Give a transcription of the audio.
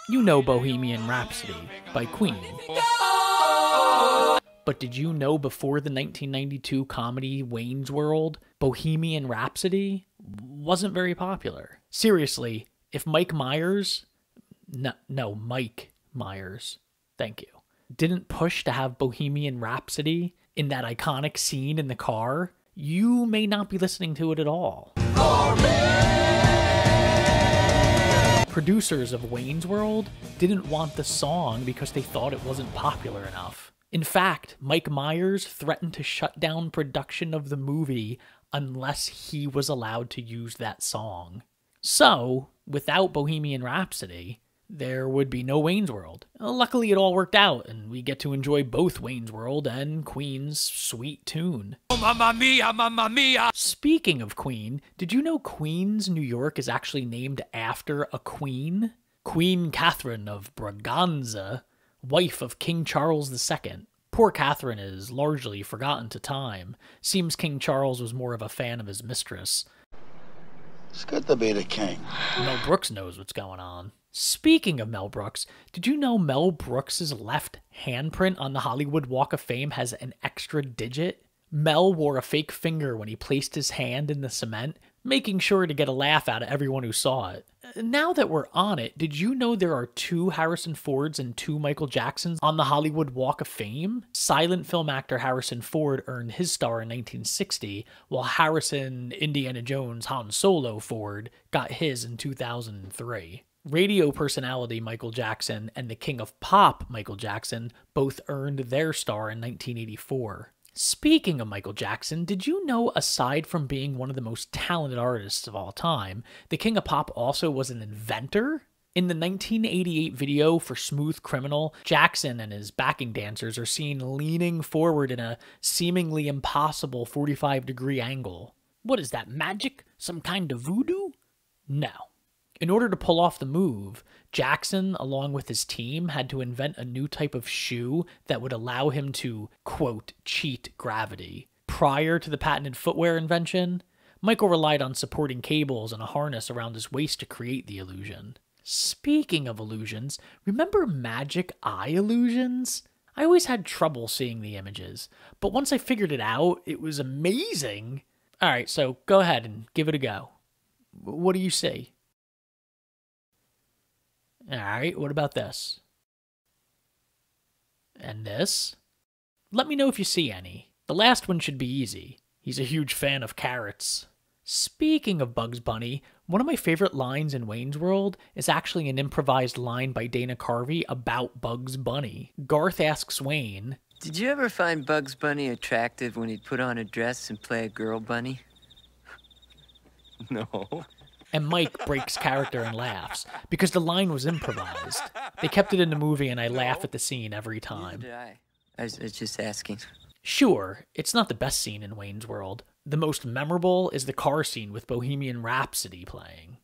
You know Bohemian Rhapsody by Queen. But did you know before the 1992 comedy Wayne's World, Bohemian Rhapsody wasn't very popular? Seriously, if Mike Myers, Mike Myers, thank you, didn't push to have Bohemian Rhapsody in that iconic scene in the car, you may not be listening to it at all. Producers of Wayne's World didn't want the song because they thought it wasn't popular enough. In fact, Mike Myers threatened to shut down production of the movie unless he was allowed to use that song. So, without Bohemian Rhapsody, there would be no Wayne's World. Luckily, it all worked out, and we get to enjoy both Wayne's World and Queen's sweet tune. Oh, Mamma Mia, Mamma Mia! Speaking of Queen, did you know Queens, New York is actually named after a queen? Queen Catherine of Braganza, wife of King Charles II. Poor Catherine is largely forgotten to time. Seems King Charles was more of a fan of his mistress. It's good to be the king. Mel Brooks knows what's going on. Speaking of Mel Brooks, did you know Mel Brooks' left handprint on the Hollywood Walk of Fame has an extra digit? Mel wore a fake finger when he placed his hand in the cement, making sure to get a laugh out of everyone who saw it. Now that we're on it, did you know there are 2 Harrison Fords and 2 Michael Jacksons on the Hollywood Walk of Fame? Silent film actor Harrison Ford earned his star in 1960, while Harrison Indiana Jones Han Solo Ford got his in 2003. Radio personality Michael Jackson and the King of Pop Michael Jackson both earned their star in 1984. Speaking of Michael Jackson, did you know aside from being one of the most talented artists of all time, the King of Pop also was an inventor? In the 1988 video for Smooth Criminal, Jackson and his backing dancers are seen leaning forward in a seemingly impossible 45-degree angle. What is that, magic? Some kind of voodoo? No. In order to pull off the move, Jackson, along with his team, had to invent a new type of shoe that would allow him to, quote, cheat gravity. Prior to the patented footwear invention, Michael relied on supporting cables and a harness around his waist to create the illusion. Speaking of illusions, remember magic eye illusions? I always had trouble seeing the images, but once I figured it out, it was amazing. Alright, so go ahead and give it a go. What do you see? Alright, what about this? And this? Let me know if you see any. The last one should be easy. He's a huge fan of carrots. Speaking of Bugs Bunny, one of my favorite lines in Wayne's World is actually an improvised line by Dana Carvey about Bugs Bunny. Garth asks Wayne, "Did you ever find Bugs Bunny attractive when he'd put on a dress and play a girl bunny?" No. And Mike breaks character and laughs, because the line was improvised. They kept it in the movie and I laugh at the scene every time. I was just asking. Sure, it's not the best scene in Wayne's World. The most memorable is the car scene with Bohemian Rhapsody playing.